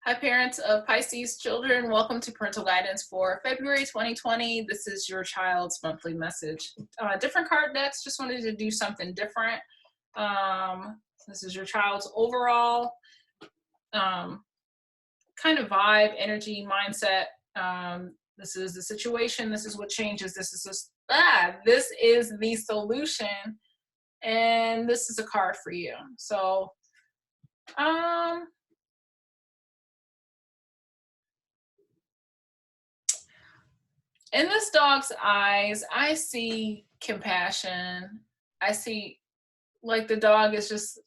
Hi, parents of Pisces children. Welcome to Parental Guidance for February 2020. This is your child's monthly message. Different card decks, just wanted to do something different. This is your child's overall kind of vibe, energy, mindset. This is the situation. This is what changes. This is the solution. And this is a card for you. So, in this dog's eyes, I see compassion. I see like the dog is just,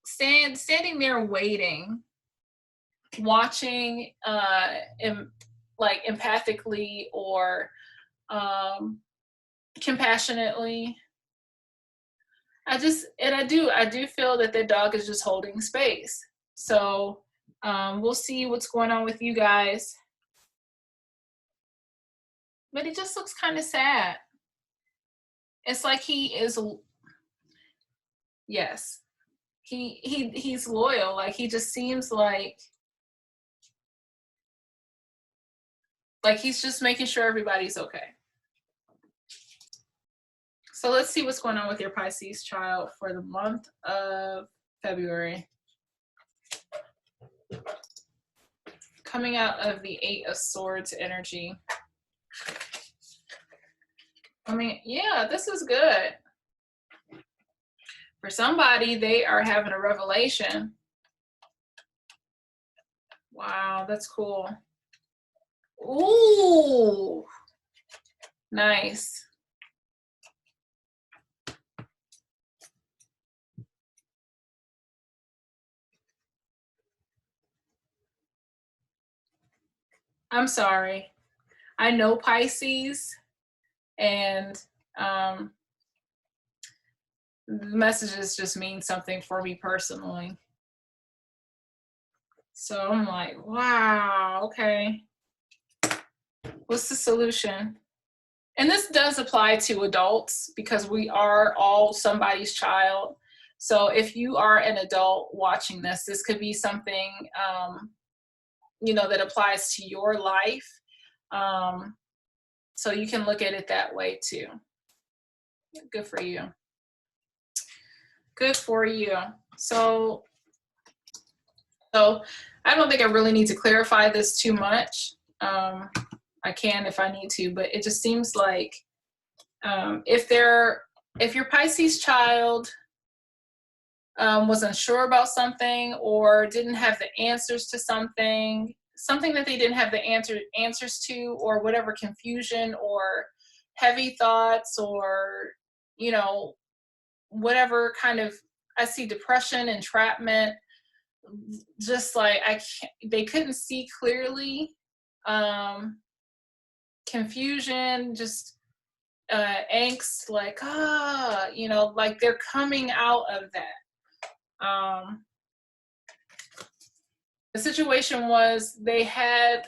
standing there waiting, watching, like empathically or compassionately. I do feel that the dog is just holding space. So we'll see what's going on with you guys. But he just looks kind of sad. It's like he is, yes, he's loyal. Like he just seems like he's just making sure everybody's okay. So let's see what's going on with your Pisces child for the month of February. Coming out of the 8 of Swords energy. I mean, yeah, this is good. For somebody, they are having a revelation. Wow, that's cool. Ooh, nice. I'm sorry. I know Pisces, and the messages just mean something for me personally. So I'm like, wow, okay. What's the solution? And this does apply to adults because we are all somebody's child. So if you are an adult watching this, this could be something, that applies to your life. So you can look at it that way too. Good for you. Good for you. So I don't think I really need to clarify this too much. I can if I need to, but it just seems like if your Pisces child was unsure about something or didn't have the answers to something that they didn't have the answers to, or whatever confusion or heavy thoughts or, whatever kind of, I see depression, entrapment, just like they couldn't see clearly, confusion, just angst, like like they're coming out of that. The situation was they had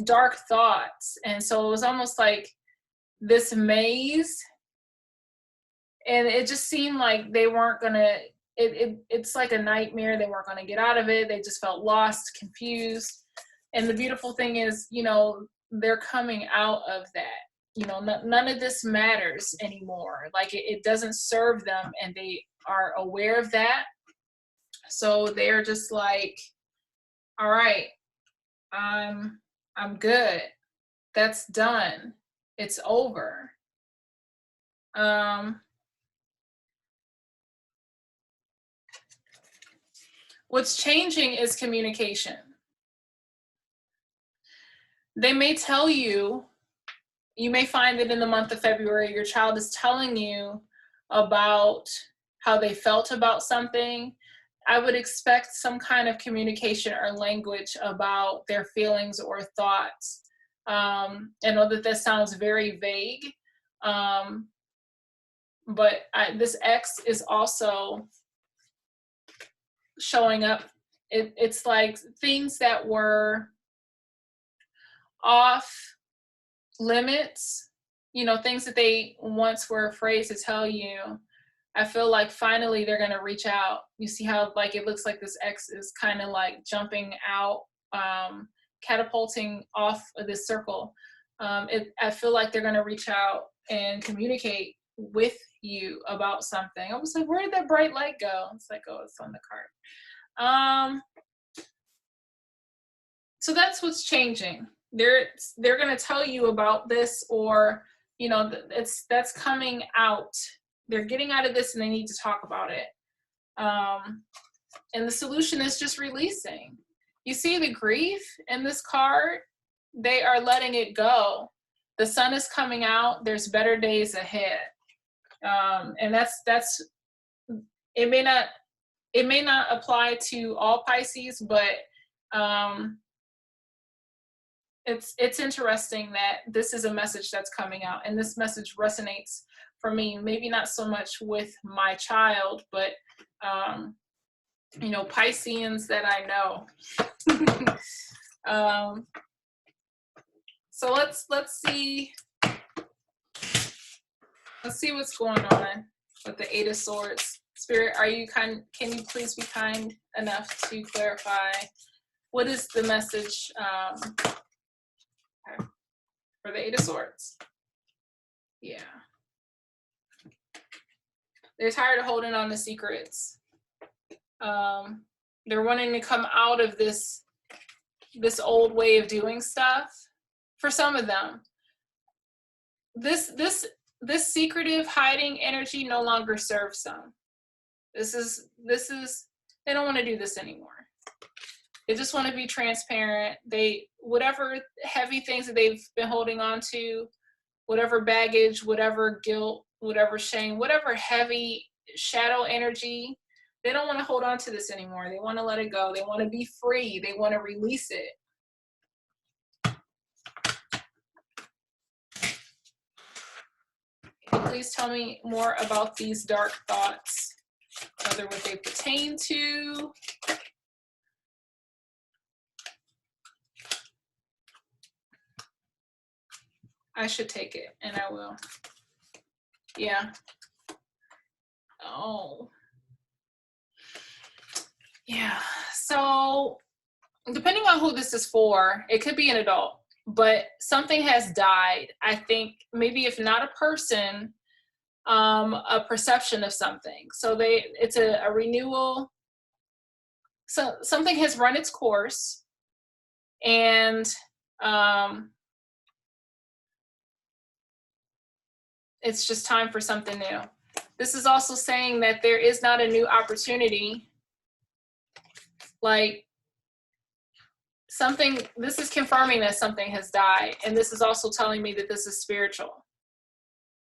dark thoughts, and so it was almost like this maze, and it just seemed like they weren't gonna, it's like a nightmare. They weren't gonna get out of it. They just felt lost, confused. And the beautiful thing is, they're coming out of that. None of this matters anymore. Like it doesn't serve them, and they are aware of that. So they're just like, all right, I'm good. That's done. It's over. What's changing is communication. They may tell you may find that in the month of February, your child is telling you about how they felt about something. I would expect some kind of communication or language about their feelings or thoughts. I know that sounds very vague, but this X is also showing up. It's like things that were off limits, things that they once were afraid to tell you, I feel like finally they're going to reach out. You see how like it looks like this X is kind of like jumping out, catapulting off of this circle. I feel like they're going to reach out and communicate with you about something. I was like, where did that bright light go? It's like, oh, it's on the card. So that's what's changing. They're going to tell you about this, or you know, that's coming out. They're getting out of this and they need to talk about it. And the solution is just releasing. You see the grief in this card? They are letting it go. The sun is coming out. There's better days ahead. And that's it may not apply to all Pisces, but it's interesting that this is a message that's coming out, and this message resonates for me, maybe not so much with my child, but you know, Pisceans that I know. So let's see what's going on with the Eight of Swords. Spirit, can you please be kind enough to clarify what is the message for the Eight of Swords? Yeah. They're tired of holding on to secrets. They're wanting to come out of this old way of doing stuff. For some of them, this secretive hiding energy no longer serves them. This is they don't want to do this anymore. They just want to be transparent. Whatever heavy things that they've been holding on to, whatever baggage, whatever guilt, whatever shame, whatever heavy shadow energy, they don't want to hold on to this anymore. They want to let it go. They want to be free. They want to release it. Please tell me more about these dark thoughts, whether what they pertain to. I should take it, and I will. Yeah. Oh. Yeah. So, depending on who this is for, it could be an adult, but something has died. I think maybe if not a person, a perception of something. So it's a renewal. So something has run its course, and it's just time for something new. This is also saying that there is not a new opportunity. Like this is confirming that something has died. And this is also telling me that this is spiritual.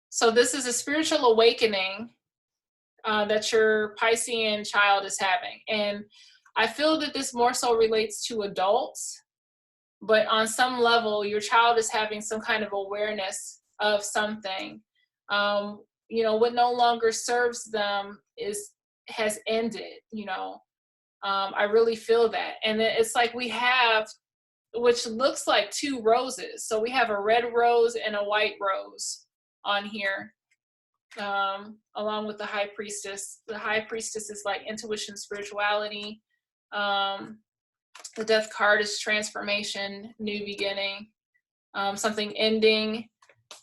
So this is a spiritual awakening that your Piscean child is having. And I feel that this more so relates to adults, but on some level, your child is having some kind of awareness of something. You know, what no longer serves them has ended, you know. I really feel that. And it's like we have, which looks like two roses. So we have a red rose and a white rose on here, along with the High Priestess. The High Priestess is like intuition, spirituality. The Death card is transformation, new beginning, something ending.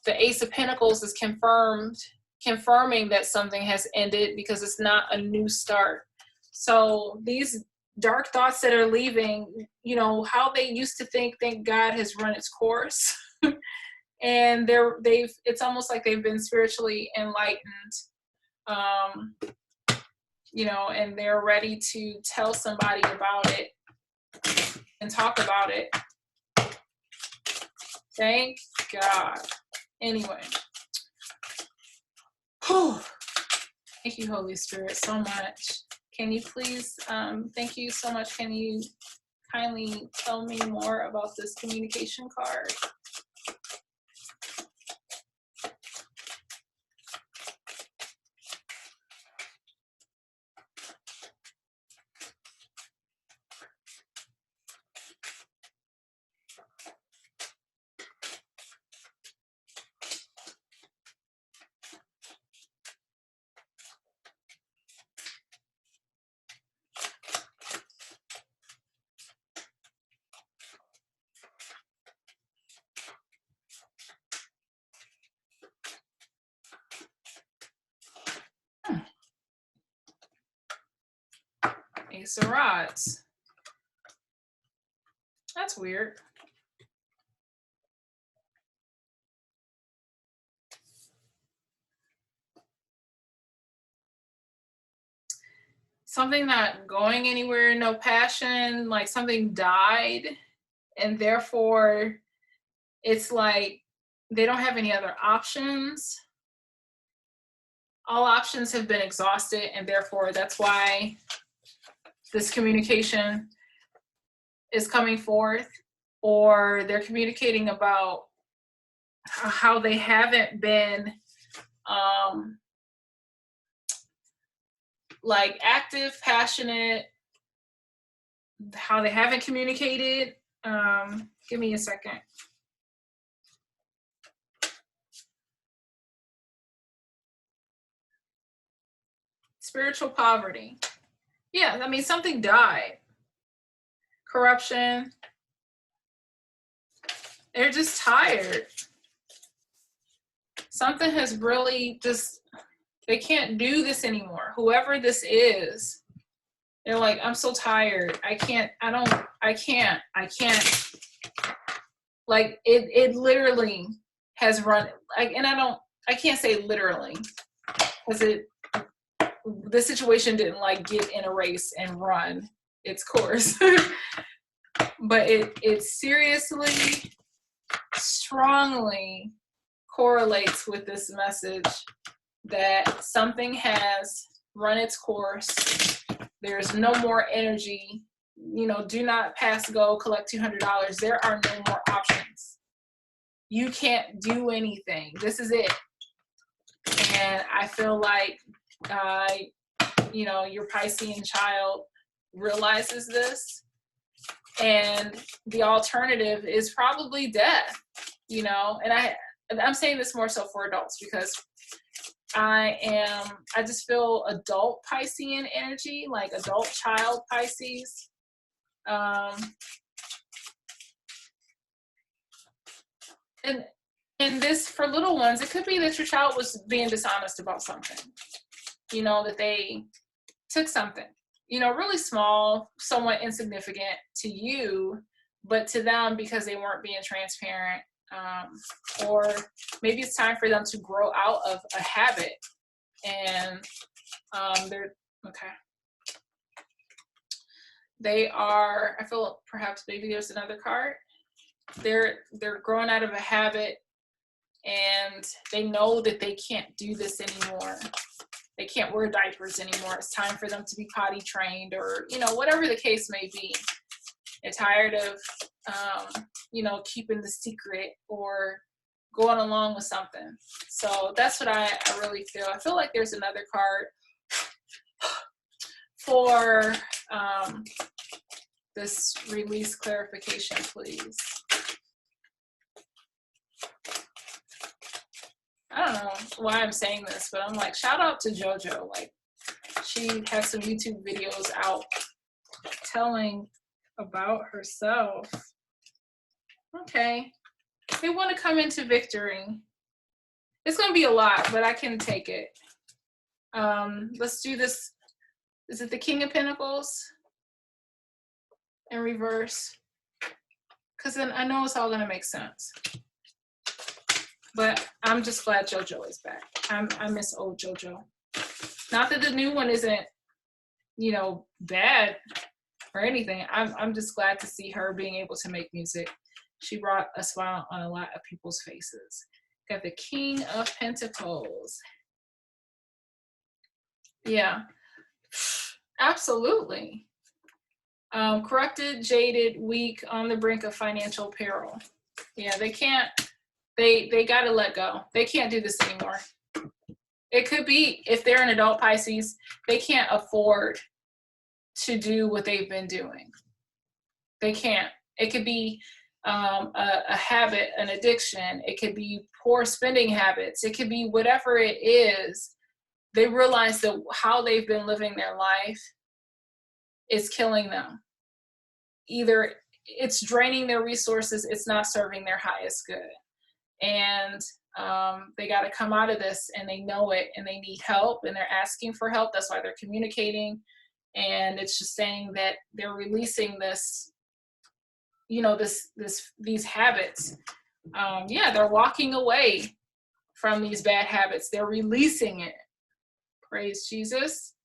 The Ace of Pentacles is confirming that something has ended because it's not a new start. So these dark thoughts that are leaving, you know, how they used to think God has run its course. And it's almost like they've been spiritually enlightened, you know, and they're ready to tell somebody about it and talk about it. Thank God. Anyway. Whew. Thank you, Holy Spirit, so much. Can you please, thank you so much. Can you kindly tell me more about this communication card? Ace of Rods. That's weird. Something not going anywhere, no passion, like something died, and therefore it's like they don't have any other options. All options have been exhausted, and therefore that's why this communication is coming forth, or they're communicating about how they haven't been like active, passionate, how they haven't communicated. Give me a second. Spiritual poverty. Yeah, I mean, something died. Corruption. They're just tired. Something has really just, they can't do this anymore. Whoever this is, they're like, I'm so tired. I can't. Like it literally has run, like, and I can't say literally, because the situation didn't like get in a race and run its course. But it seriously, strongly correlates with this message that something has run its course. There's no more energy. You know, do not pass go, collect $200. There are no more options. You can't do anything. This is it. And I feel like, you know, your Piscean child realizes this, and the alternative is probably death, you know. And I'm saying this more so for adults, because I just feel adult Piscean energy, like adult child Pisces. And this, for little ones, it could be that your child was being dishonest about something, you know, that they took something, you know, really small, somewhat insignificant to you, but to them, because they weren't being transparent. Or maybe it's time for them to grow out of a habit, and they're okay. They are, I feel perhaps maybe there's another card. They're growing out of a habit, and they know that they can't do this anymore. They can't wear diapers anymore. It's time for them to be potty trained, or, you know, whatever the case may be. They're tired of, you know, keeping the secret or going along with something. So that's what I really feel. I feel like there's another card for this release clarification, please. I don't know why I'm saying this, but I'm like, shout out to JoJo. Like, she has some YouTube videos out telling about herself. Okay. They want to come into victory. It's going to be a lot, but I can take it. Let's do this. Is it the King of Pentacles in reverse? Because then I know it's all going to make sense. But I'm just glad JoJo is back. I miss old JoJo. Not that the new one isn't, you know, bad or anything. I'm just glad to see her being able to make music. She brought a smile on a lot of people's faces. Got the King of Pentacles. Yeah, absolutely. Corrupted, jaded, weak, on the brink of financial peril. Yeah, they can't, they got to let go. They can't do this anymore. It could be, if they're an adult Pisces, they can't afford to do what they've been doing. They can't. It could be a habit, an addiction. It could be poor spending habits. It could be whatever it is. They realize that how they've been living their life is killing them. Either it's draining their resources, it's not serving their highest good. And they got to come out of this, and they know it, and they need help, and they're asking for help. That's why they're communicating. And it's just saying that they're releasing this, these habits. Yeah, they're walking away from these bad habits. They're releasing it. Praise Jesus.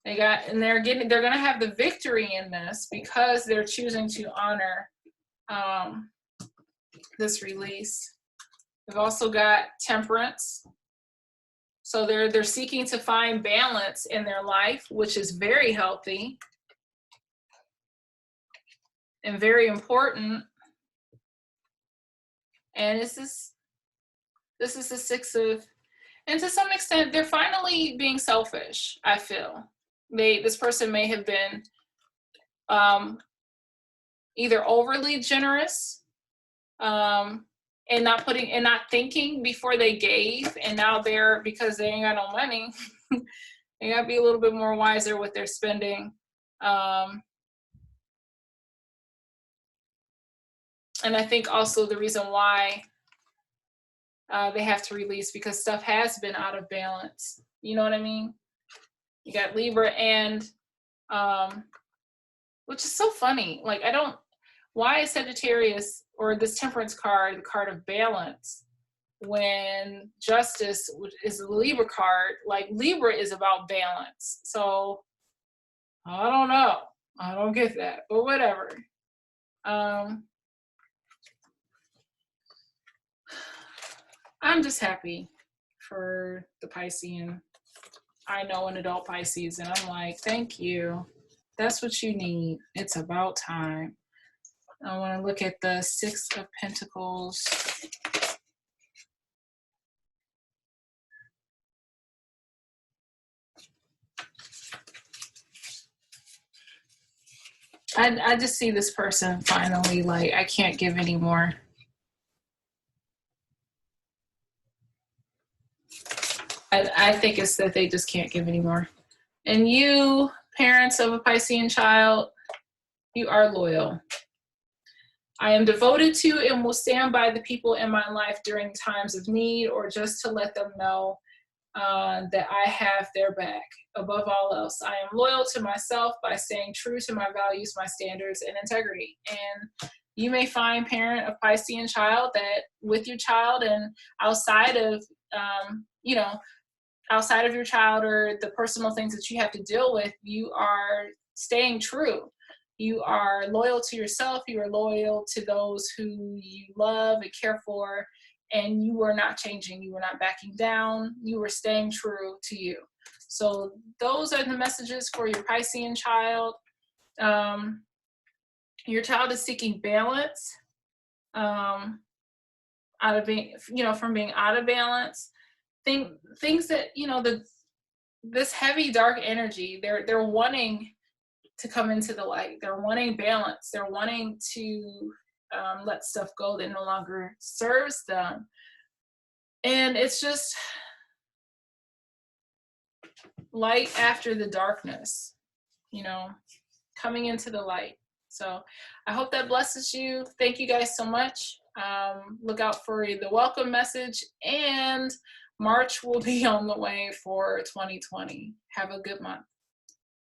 They're going to have the victory in this because they're choosing to honor this release. We've also got temperance. So they're seeking to find balance in their life, which is very healthy and very important. And this is the Six of, and to some extent, they're finally being selfish, I feel. This person may have been either overly generous and not thinking before they gave, and now because they ain't got no money, they gotta be a little bit more wiser with their spending. And I think also the reason why they have to release, because stuff has been out of balance. You know what I mean? You got Libra and, which is so funny. Like, why is Sagittarius or this Temperance card the card of balance when Justice is the Libra card? Like, Libra is about balance. So I don't know. I don't get that, but whatever. I'm just happy for the Piscean. I know an adult Pisces, and I'm like, thank you. That's what you need. It's about time. I want to look at the Six of Pentacles. I just see this person finally, like, I can't give anymore. I think it's that they just can't give anymore. And you, parents of a Piscean child, you are loyal. I am devoted to and will stand by the people in my life during times of need, or just to let them know that I have their back. Above all else, I am loyal to myself by staying true to my values, my standards, and integrity. And you may find, parent of Piscean child, that with your child and outside of, outside of your child or the personal things that you have to deal with, you are staying true. You are loyal to yourself. You are loyal to those who you love and care for. And you were not changing. You were not backing down. You were staying true to you. So those are the messages for your Piscean child. Your child is seeking balance out of being, from being out of balance. Things that, this heavy dark energy, they're wanting to come into the light. They're wanting balance. They're wanting to let stuff go that no longer serves them. And it's just light after the darkness, coming into the light. So I hope that blesses you. Thank you guys so much. Look out for the welcome message, and March will be on the way for 2020. Have a good month.